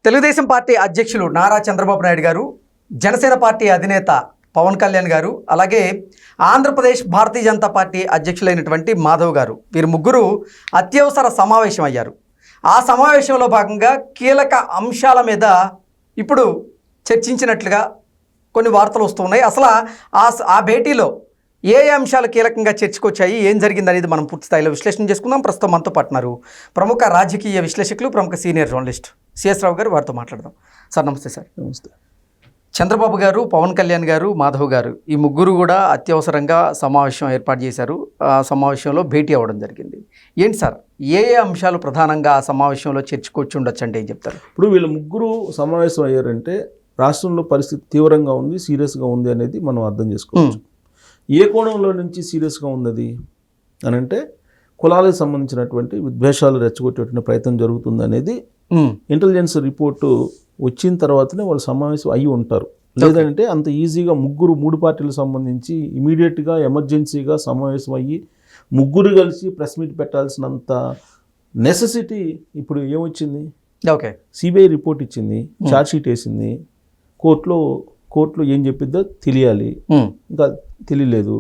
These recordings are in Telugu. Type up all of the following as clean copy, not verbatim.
తెలుగుదేశం పార్టీ అధ్యక్షులు నారా చంద్రబాబు నాయుడు గారు, జనసేన పార్టీ అధినేత పవన్ కళ్యాణ్ గారు, అలాగే ఆంధ్రప్రదేశ్ భారతీయ జనతా పార్టీ అధ్యక్షులైనటువంటి మాధవ్ గారు, వీరు ముగ్గురు అత్యవసర సమావేశం అయ్యారు. ఆ సమావేశంలో భాగంగా కీలక అంశాల మీద ఇప్పుడు చర్చించినట్లుగా కొన్ని వార్తలు వస్తున్నాయి. అసలు ఆ భేటీలో ఏ అంశాలు కీలకంగా చర్చకొచ్చాయి, ఏం జరిగింది అనేది మనం పూర్తి స్థాయిలో విశ్లేషణ చేసుకుందాం. ప్రస్తుతం మనతో పాటున్నారు ప్రముఖ రాజకీయ విశ్లేషకులు, ప్రముఖ సీనియర్ జర్నలిస్ట్ సిఎస్ రావు గారు. వారితో మాట్లాడదాం. సార్ నమస్తే. సార్ నమస్తే. చంద్రబాబు గారు, పవన్ కళ్యాణ్ గారు, మాధవ్ గారు ఈ ముగ్గురు కూడా అత్యవసరంగా సమావేశం ఏర్పాటు చేశారు. ఆ సమావేశంలో భేటీ అవ్వడం జరిగింది. ఏంటి సార్, ఏ అంశాలు ప్రధానంగా ఆ సమావేశంలో చర్చకొచ్చి ఉండొచ్చు అంటే ఏం చెప్తారు? ఇప్పుడు వీళ్ళు ముగ్గురు సమావేశం అయ్యారంటే రాష్ట్రంలో పరిస్థితి తీవ్రంగా ఉంది, సీరియస్గా ఉంది అనేది మనం అర్థం చేసుకోవచ్చు. ఏ కోణంలో నుంచి సీరియస్గా ఉన్నది అని అంటే కులాలకు సంబంధించినటువంటి విద్వేషాలు రెచ్చగొట్టేటువంటి ప్రయత్నం జరుగుతుంది అనేది ఇంటెలిజెన్స్ రిపోర్టు వచ్చిన తర్వాతనే వాళ్ళు సమావేశం అయ్యి ఉంటారు. లేదంటే అంత ఈజీగా మూడు పార్టీలకు సంబంధించి ఇమీడియట్గా ఎమర్జెన్సీగా సమావేశం అయ్యి ముగ్గురు కలిసి ప్రెస్ మీట్ పెట్టాల్సినంత నెసెసిటీ ఇప్పుడు ఏమొచ్చింది? ఓకే, సిబిఐ రిపోర్ట్ ఇచ్చింది, ఛార్జ్షీట్ వేసింది, కోర్టులో ఏం చెప్పిద్దో తెలియాలి, ఇంకా తెలియలేదు.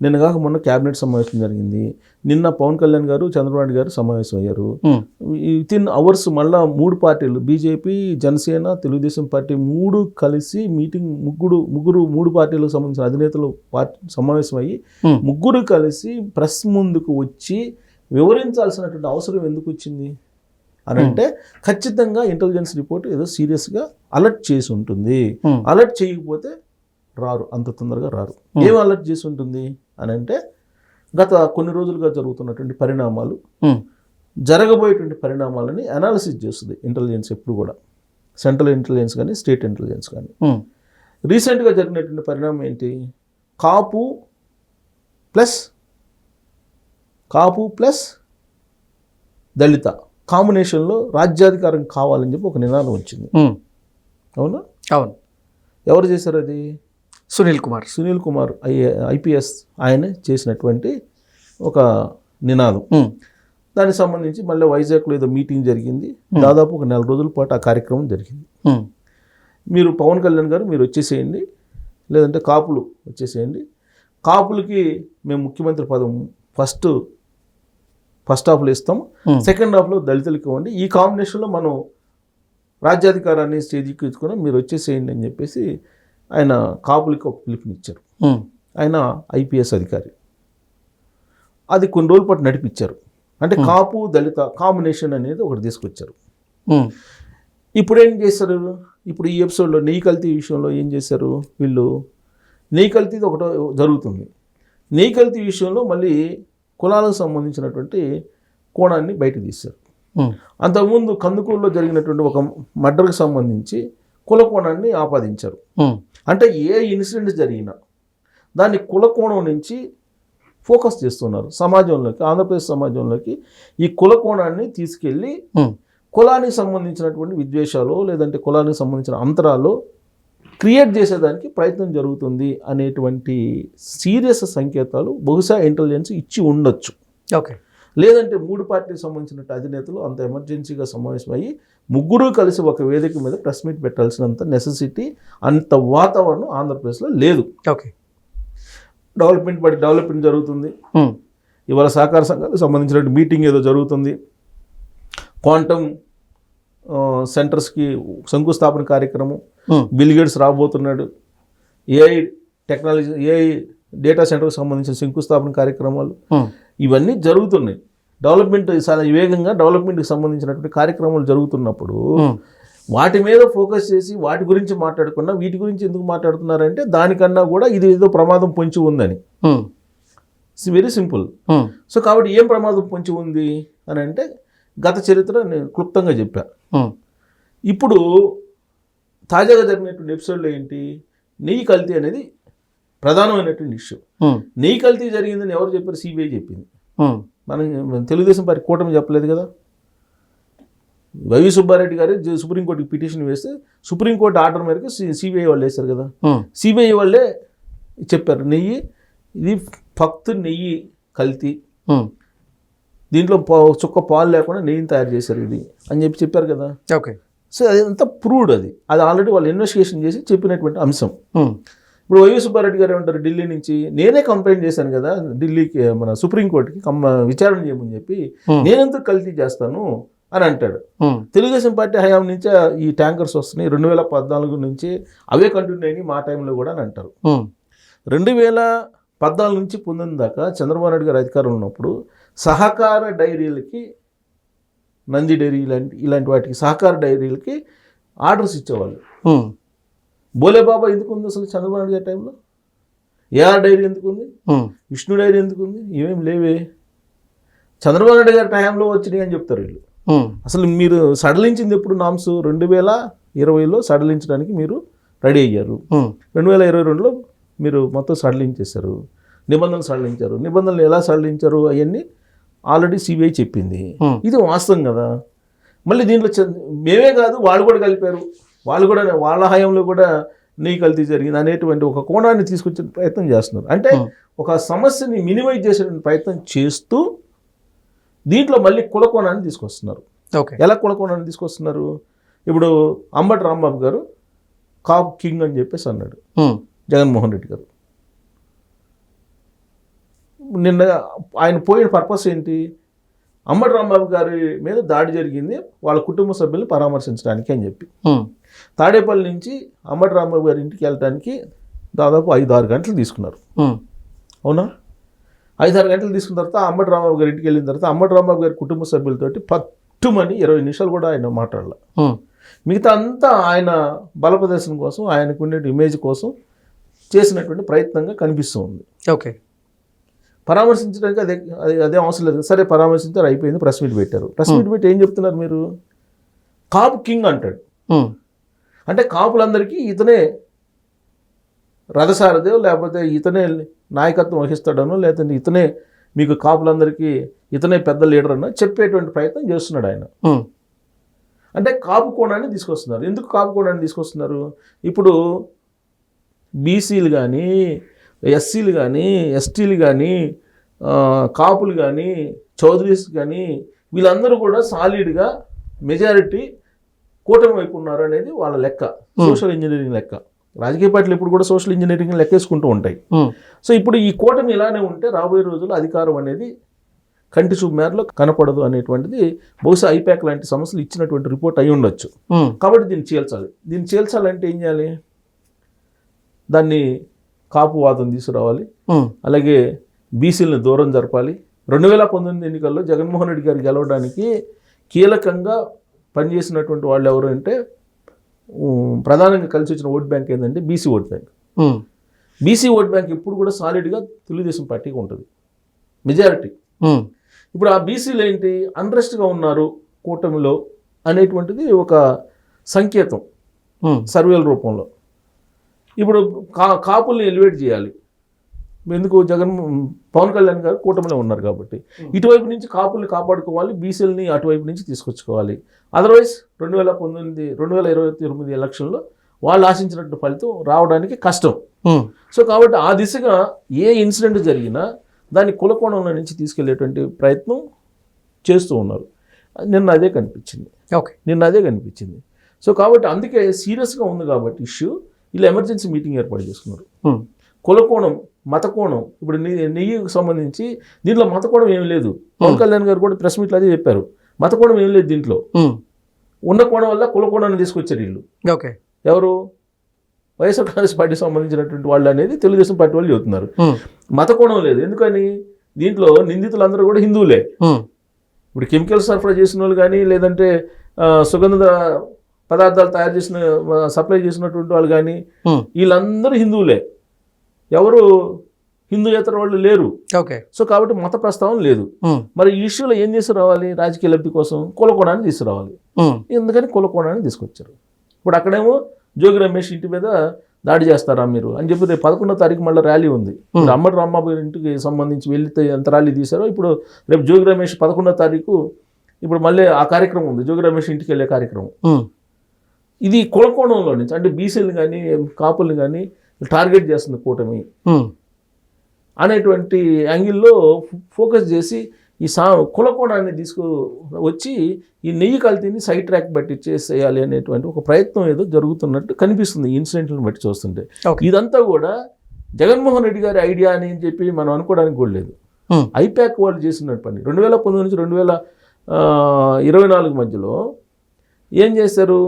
నిన్న కాక మొన్న క్యాబినెట్ సమావేశం జరిగింది. నిన్న పవన్ కళ్యాణ్ గారు, చంద్రబాబు నాయుడు గారు సమావేశం అయ్యారు. వితిన్ అవర్స్ మళ్ళా మూడు పార్టీలు, బీజేపీ, జనసేన, తెలుగుదేశం పార్టీ కలిసి మీటింగ్, మూడు పార్టీలకు సంబంధించిన అధినేతలు సమావేశం అయ్యి ముగ్గురు కలిసి ప్రెస్ ముందుకు వచ్చి వివరించాల్సినటువంటి అవసరం ఎందుకు వచ్చింది అని అంటే ఖచ్చితంగా ఇంటెలిజెన్స్ రిపోర్ట్ ఏదో సీరియస్గా అలర్ట్ చేసి ఉంటుంది. అలర్ట్ చేయకపోతే రారు, అంత తొందరగా రారు. ఏం అలర్ట్ చేసి ఉంటుంది అని అంటే గత కొన్ని రోజులుగా జరుగుతున్నటువంటి పరిణామాలు, జరగబోయేటువంటి పరిణామాలని అనాలిసిస్ చేస్తుంది ఇంటెలిజెన్స్ ఎప్పుడు కూడా. సెంట్రల్ ఇంటెలిజెన్స్ కానీ స్టేట్ ఇంటెలిజెన్స్ కానీ. రీసెంట్గా జరిగినటువంటి పరిణామం ఏంటి? కాపు ప్లస్ దళిత కాంబినేషన్లో రాజ్యాధికారం కావాలని చెప్పి ఒక నినాదం వచ్చింది. అవునా? అవును. ఎవరు చేశారు అది? సునీల్ కుమార్ ఐపీఎస్ ఆయన చేసినటువంటి ఒక నినాదం. దానికి సంబంధించి మళ్ళీ వైజాగ్లో ఏదో మీటింగ్ జరిగింది. దాదాపు ఒక 4 రోజుల పాటు ఆ కార్యక్రమం జరిగింది. మీరు పవన్ కళ్యాణ్ గారు మీరు వచ్చేసేయండి, లేదంటే కాపులు వచ్చేసేయండి, కాపులకి మేము ముఖ్యమంత్రి పదం ఫస్ట్ హాఫ్లో ఇస్తాం, సెకండ్ హాఫ్లో దళితులకి ఇవ్వండి, ఈ కాంబినేషన్లో మనం రాజ్యాధికారాన్ని స్టేజ్కి ఇచ్చుకుని మీరు వచ్చేసేయండి అని చెప్పేసి ఆయన కాపులకి ఒక పిలుపునిచ్చారు. ఆయన ఐపీఎస్ అధికారి. అది కొన్ని రోజుల పాటు నడిపించారు. అంటే కాపు దళిత కాంబినేషన్ అనేది ఒకటి తీసుకొచ్చారు. ఇప్పుడు ఏం చేశారు? ఇప్పుడు ఈ ఎపిసోడ్లో నెయ్యి కల్తీ విషయంలో ఏం చేశారు వీళ్ళు? నెయ్యి కల్తీది ఒకటో జరుగుతుంది. నెయ్యి కల్తీ విషయంలో మళ్ళీ కులాలకు సంబంధించినటువంటి కోణాన్ని బయట తీశారు. అంతకుముందు కందుకూరులో జరిగినటువంటి ఒక మర్డర్కి సంబంధించి కుల కోణాన్ని ఆపాదించారు. అంటే ఏ ఇన్సిడెంట్ జరిగినా దాన్ని కుల కోణం నుంచి ఫోకస్ చేస్తున్నారు సమాజంలోకి, ఆంధ్రప్రదేశ్ సమాజంలోకి. ఈ కుల కోణాన్ని తీసుకెళ్ళి కులానికి సంబంధించినటువంటి విద్వేషాలు, లేదంటే కులానికి సంబంధించిన అంతరాలు క్రియేట్ చేసేదానికి ప్రయత్నం జరుగుతుంది అనేటువంటి సీరియస్ సంకేతాలు బహుశా ఇంటెలిజెన్స్ ఇచ్చి ఉండొచ్చు. ఓకే, లేదంటే మూడు పార్టీకి సంబంధించిన అధినేతలు అంత ఎమర్జెన్సీగా సమావేశమయ్యి ముగ్గురు కలిసి ఒక వేదిక మీద ప్రెస్ మీట్ పెట్టాల్సినంత నెసెసిటీ, అంత వాతావరణం ఆంధ్రప్రదేశ్లో లేదు. ఓకే, డెవలప్మెంట్ జరుగుతుంది. ఇవాళ సహకార సంఘాలకు సంబంధించిన మీటింగ్ ఏదో జరుగుతుంది. క్వాంటమ్ సెంటర్స్కి శంకుస్థాపన కార్యక్రమం, బిల్ గేట్స్ రాబోతున్నాడు. ఏఐ టెక్నాలజీ, ఏఐ డేటా సెంటర్కి సంబంధించిన శంకుస్థాపన కార్యక్రమాలు ఇవన్నీ జరుగుతున్నాయి. డెవలప్మెంట్ చాలా వేగంగా డెవలప్మెంట్కి సంబంధించినటువంటి కార్యక్రమాలు జరుగుతున్నప్పుడు వాటి మీద ఫోకస్ చేసి వాటి గురించి మాట్లాడకుండా వీటి గురించి ఎందుకు మాట్లాడుతున్నారంటే దానికన్నా కూడా ఇది ఏదో ప్రమాదం పొంచి ఉందని. Very simple. సో కాబట్టి ఏం ప్రమాదం పొంచి ఉంది అని అంటే గత చరిత్ర నేను క్లుప్తంగా చెప్పాను. ఇప్పుడు తాజాగా జరిగినటువంటి ఎపిసోడ్లో ఏంటి? నెయ్యి కల్తీ అనేది ప్రధానమైనటువంటి ఇష్యూ. నెయ్యి కల్తీ జరిగిందని ఎవరు చెప్పారు? సిబిఐ చెప్పింది. మనం తెలుగుదేశం పార్టీ కూటమి చెప్పలేదు కదా. వైవి సుబ్బారెడ్డి గారు సుప్రీంకోర్టుకి పిటిషన్ వేస్తే సుప్రీంకోర్టు ఆర్డర్ మేరకు సిబిఐ వాళ్ళు వేశారు కదా. సిబిఐ వాళ్ళే చెప్పారు ఇది ఫక్త్ నెయ్యి కల్తీ, దీంట్లో చుక్క పాలు లేకుండా నెయ్యిని తయారు చేశారు ఇది అని చెప్పారు కదా. ఓకే, సో అదంతా ప్రూవ్డ్, అది ఆల్రెడీ వాళ్ళు ఇన్వెస్టిగేషన్ చేసి చెప్పినటువంటి అంశం. ఇప్పుడు వైవి సుబ్బారెడ్డి గారు ఏమంటారు, ఢిల్లీ నుంచి నేనే కంప్లైంట్ చేశాను కదా ఢిల్లీకి, మన సుప్రీంకోర్టుకి విచారణ చేయమని చెప్పి, నేనెందుకు కల్తీ చేస్తాను అని అంటాడు. తెలుగుదేశం పార్టీ హయాం నుంచే ఈ ట్యాంకర్స్ వస్తున్నాయి, 2014 నుంచి అవే కంటిన్యూ అయినాయి మా టైంలో కూడా అని అంటారు. 2014 నుంచి 19 దాకా చంద్రబాబు నాయుడు గారు అధికారంలో ఉన్నప్పుడు సహకార డైరీలకి, నంది డైరీ ఇలాంటి వాటికి సహకార డైరీలకి ఆర్డర్స్ ఇచ్చేవాళ్ళు. బోలేబాబా ఎందుకు ఉంది అసలు చంద్రబాబు నాయుడు గారి టైంలో? ఏఆర్ డైరీ ఎందుకు ఉంది? విష్ణు డైరీ ఎందుకు ఉంది? ఇవేం లేవే, చంద్రబాబు నాయుడు గారి టైంలో వచ్చినాయి అని చెప్తారు వీళ్ళు. అసలు మీరు సడలించింది ఎప్పుడు? నామ్స్ 2020లో సడలించడానికి మీరు రెడీ అయ్యారు. 2022లో మీరు మొత్తం సడలించేశారు, నిబంధనలు సడలించారు. నిబంధనలు ఎలా సడలించారు అవన్నీ ఆల్రెడీ సిబిఐ చెప్పింది. ఇది వాస్తవం కదా. మళ్ళీ దీంట్లో మేమే కాదు, వాళ్ళు కూడా కలిపారు, వాళ్ళు కూడా వాళ్ళ హయాంలో కూడా నీ కల్తీ జరిగింది అనేటువంటి ఒక కోణాన్ని తీసుకొచ్చే ప్రయత్నం చేస్తున్నారు. అంటే ఒక సమస్యని మినిమైజ్ చేసే ప్రయత్నం చేస్తూ దీంట్లో మళ్ళీ కులకోణాన్ని తీసుకొస్తున్నారు. ఎలా కులకోణాన్ని తీసుకొస్తున్నారు? ఇప్పుడు అంబటి రాంబాబు గారు కాప్ కింగ్ అని చెప్పేసి అన్నాడు జగన్మోహన్ రెడ్డి గారు. నిన్న ఆయన పోయిన పర్పస్ ఏంటి? అంబటి రాంబాబు గారి మీద దాడి జరిగింది వాళ్ళ కుటుంబ సభ్యులను పరామర్శించడానికి అని చెప్పి తాడేపల్లి నుంచి అంబటి రాంబాబు గారి ఇంటికి వెళ్ళడానికి దాదాపు 5-6 గంటలు తీసుకున్నారు. అవునా? 5-6 గంటలు తీసుకున్న తర్వాత అంబటి రాంబాబు గారి ఇంటికి వెళ్ళిన తర్వాత అంబటి రాంబాబు గారి కుటుంబ సభ్యులతోటి పట్టుమని 20 నిమిషాలు కూడా ఆయన మాట్లాడాల. మిగతా అంతా ఆయన బల ప్రదర్శన కోసం, ఆయనకు ఉండే ఇమేజ్ కోసం చేసినటువంటి ప్రయత్నంగా కనిపిస్తూ ఉంది. ఓకే, పరామర్శించడానికి అదే అవసరం లేదు. సరే పరామర్శించారు, అయిపోయింది, ప్రెస్ మీట్ పెట్టారు. ప్రెస్ మీట్ పెట్టి ఏం చెప్తున్నారు మీరు? కాపు కింగ్ అంటాడు. అంటే కాపులందరికీ ఇతనే రథసారథి, లేకపోతే ఇతనే నాయకత్వం వహిస్తాడనో, లేకపోతే ఇతనే మీకు కాపులందరికీ ఇతనే పెద్ద లీడర్ అన్న చెప్పేటువంటి ప్రయత్నం చేస్తున్నాడు ఆయన. అంటే కాపు కోణాన్ని తీసుకొస్తున్నారు. ఎందుకు కాపు కోణాన్ని తీసుకొస్తున్నారు? ఇప్పుడు బీసీలు కానీ, ఎస్సీలు కానీ, ఎస్టీలు కానీ, కాపులు కానీ, చౌదరీస్ కానీ వీళ్ళందరూ కూడా సాలిడ్గా మెజారిటీ కూటమి వైపు ఉన్నారు అనేది వాళ్ళ లెక్క, సోషల్ ఇంజనీరింగ్ లెక్క. రాజకీయ పార్టీలు ఇప్పుడు కూడా సోషల్ ఇంజనీరింగ్ లెక్కేసుకుంటూ ఉంటాయి. సో ఇప్పుడు ఈ కూటమి ఇలానే ఉంటే రాబోయే రోజుల్లో అధికారం అనేది కంటి చూపు మేరలో కనపడదు అనేటువంటిది బహుశా ఐపాక్ లాంటి సమస్యలు ఇచ్చినటువంటి రిపోర్ట్ అయి ఉండొచ్చు. కాబట్టి దీన్ని చేల్చాలంటే ఏం చేయాలి? దాన్ని కాపువాదం తీసుకురావాలి, అలాగే బీసీలను దూరం జరపాలి. 2019 ఎన్నికల్లో జగన్మోహన్ రెడ్డి గారు గెలవడానికి కీలకంగా పనిచేసినటువంటి వాళ్ళు ఎవరు అంటే ప్రధానంగా కలిసి వచ్చిన ఓట్ బ్యాంక్ ఏంటంటే BC vote bank. BC vote bank ఎప్పుడు కూడా సాలిడ్గా తెలుగుదేశం పార్టీకి ఉంటుంది, మెజారిటీ. ఇప్పుడు ఆ బీసీలు ఏంటి, అన్రెస్ట్గా ఉన్నారు కూటమిలో అనేటువంటిది ఒక సంకేతం సర్వేల రూపంలో. ఇప్పుడు కాపుల్ని ఎలివేట్ చేయాలి. ఎందుకు? పవన్ కళ్యాణ్ గారు కూటమిలో ఉన్నారు కాబట్టి ఇటువైపు నుంచి కాపుల్ని కాపాడుకోవాలి, బీసీలని అటువైపు నుంచి తీసుకొచ్చుకోవాలి. అదర్వైజ్ 2029 ఎలక్షన్లో వాళ్ళు ఆశించినట్టు ఫలితం రావడానికి కష్టం. సో కాబట్టి ఆ దిశగా ఏ ఇన్సిడెంట్ జరిగినా దాన్ని కులకోణంలో నుంచి తీసుకెళ్లేటువంటి ప్రయత్నం చేస్తూ ఉన్నారు. నిన్న అదే కనిపించింది. సో కాబట్టి అందుకే సీరియస్గా ఉంది కాబట్టి ఇష్యూ, ఇలా ఎమర్జెన్సీ మీటింగ్ ఏర్పాటు చేసుకున్నారు. కులకోణం, మతకోణం, ఇప్పుడు నెయ్యికి సంబంధించి దీంట్లో మతకోణం ఏమి లేదు. పవన్ కళ్యాణ్ గారు కూడా ప్రెస్ మీట్లో అదే చెప్పారు, మతకోణం ఏం లేదు దీంట్లో. ఉన్న కోణం వల్ల కులకోణాన్ని తీసుకొచ్చారు వీళ్ళు. ఎవరు? వైఎస్ఆర్ కాంగ్రెస్ పార్టీకి సంబంధించినటువంటి వాళ్ళు అనేది తెలుగుదేశం పార్టీ వాళ్ళు చెబుతున్నారు. మతకోణం లేదు. ఎందుకని? దీంట్లో నిందితులందరూ కూడా హిందువులే. ఇప్పుడు కెమికల్ సరఫరా చేసిన వాళ్ళు కానీ, లేదంటే సుగంధ పదార్థాలు తయారు చేసిన సప్లై చేసినటువంటి వాళ్ళు కానీ వీళ్ళందరూ హిందువులే, ఎవరు హిందూయేతర వాళ్ళు లేరు. సో కాబట్టి మత ప్రస్తావన లేదు. మరి ఈ ఇష్యూలో ఏం తీసుకురావాలి? రాజకీయ లబ్ధి కోసం కులకోణాన్ని తీసుకురావాలి. ఎందుకని కులకోణాన్ని తీసుకొచ్చారు. ఇప్పుడు అక్కడేమో జోగి రమేష్ ఇంటి మీద దాడి చేస్తారా మీరు అని చెప్పి రేపు 11వ తారీఖు మళ్ళీ ర్యాలీ ఉంది. ఇప్పుడు అంబటి రాంబాబు ఇంటికి సంబంధించి వెళ్తే ఎంత ర్యాలీ తీశారో ఇప్పుడు రేపు జోగి రమేష్ 11వ తారీఖు ఇప్పుడు మళ్ళీ ఆ కార్యక్రమం ఉంది, జోగి రమేష్ ఇంటికి వెళ్ళే కార్యక్రమం. ఇది కులకోణంలో నుంచి, అంటే బీసీలు కానీ కాపుల్ని కానీ టార్గెట్ చేస్తుంది కూటమి అనేటువంటి యాంగిల్లో ఫోకస్ చేసి ఈ కులకోణాన్ని వచ్చి ఈ నెయ్యి కల్తీని సైడ్ ట్రాక్ బట్టి చేసేయాలి అనేటువంటి ఒక ప్రయత్నం ఏదో జరుగుతున్నట్టు కనిపిస్తుంది ఈ ఇన్సిడెంట్లను బట్టి చూస్తుంటే. ఇదంతా కూడా జగన్మోహన్ రెడ్డి గారి ఐడియా అని చెప్పి మనం అనుకోవడానికి కూడా లేదు. ఐపాక్ వాళ్ళు చేసినట్టు పని 2019 నుంచి 2024 మధ్యలో ఏం చేశారు?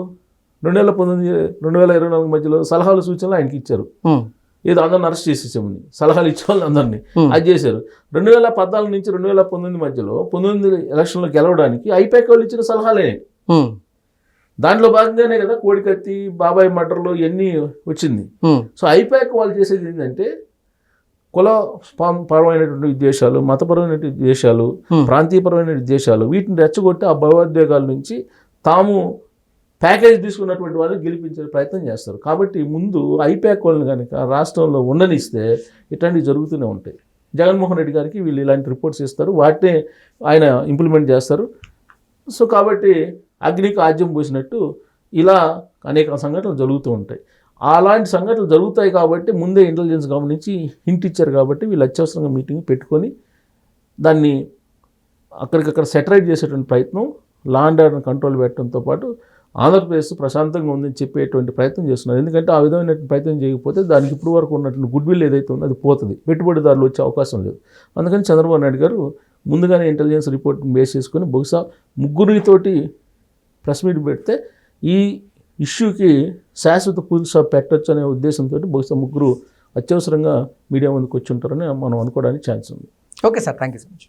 2019-2024 మధ్యలో సలహాలు సూచనలు ఆయనకి ఇచ్చారు. ఏదో అందరిని అరెస్ట్ చేసేసామని సలహాలు ఇచ్చే వాళ్ళు అందరినీ అది చేశారు. 2014 నుంచి 2019 మధ్యలో 19 ఎలక్షన్లో గెలవడానికి ఐపాక్ వాళ్ళు ఇచ్చిన సలహాలే. దాంట్లో భాగంగానే కదా కోడికత్తి, బాబాయ్ మర్డర్లు ఇవన్నీ వచ్చింది. సో ఐపాక్ వాళ్ళు చేసేది ఏంటంటే కుల పరమైనటువంటి విద్వేషాలు, మతపరమైనటువంటి విద్వేషాలు, ప్రాంతీయపరమైన విద్వేషాలు వీటిని రెచ్చగొట్టి ఆ భావోద్వేగాల నుంచి తాము ప్యాకేజ్ తీసుకున్నటువంటి వాళ్ళని గెలిపించే ప్రయత్నం చేస్తారు. కాబట్టి ముందు ఐపాక్ వాళ్ళని కనుక రాష్ట్రంలో ఉండనిస్తే ఇట్లాంటివి జరుగుతూనే ఉంటాయి. జగన్మోహన్ రెడ్డి గారికి వీళ్ళు ఇలాంటి రిపోర్ట్స్ ఇస్తారు, వాటినే ఆయన ఇంప్లిమెంట్ చేస్తారు. సో కాబట్టి అగ్నికి ఆజ్యం పోసినట్టు ఇలా అనేక సంఘటనలు జరుగుతూ ఉంటాయి. అలాంటి సంఘటనలు జరుగుతాయి కాబట్టి ముందే ఇంటెలిజెన్స్ గమనించి హింట్ ఇచ్చారు. కాబట్టి వీళ్ళు అత్యవసరంగా మీటింగ్ పెట్టుకొని దాన్ని అక్కడికక్కడ సెటరైట్ చేసేటువంటి ప్రయత్నం, లా అండ్ ఆర్డర్ కంట్రోల్ పెట్టడంతో పాటు ఆంధ్రప్రదేశ్ ప్రశాంతంగా ఉందని చెప్పేటువంటి ప్రయత్నం చేస్తున్నారు. ఎందుకంటే ఆ విధమైన ప్రయత్నం చేయకపోతే దానికి ఇప్పుడు వరకు ఉన్నటువంటి గుడ్ విల్ ఏదైతే ఉందో అది పోతుంది, పెట్టుబడిదారులు వచ్చే అవకాశం లేదు. అందుకని చంద్రబాబు నాయుడు గారు ముందుగానే ఇంటెలిజెన్స్ రిపోర్ట్ బేస్ చేసుకొని బహుశా ముగ్గురితోటి ప్రెస్ మీట్ పెడితే ఈ ఇష్యూకి శాశ్వత ఫుల్ స్టాప్ పెట్టచ్చు అనే ఉద్దేశంతో బహుశా ముగ్గురు అత్యవసరంగా మీడియా ముందుకు వచ్చి ఉంటారని మనం అనుకోవడానికి ఛాన్స్ ఉంది. Okay sir, thank you so much.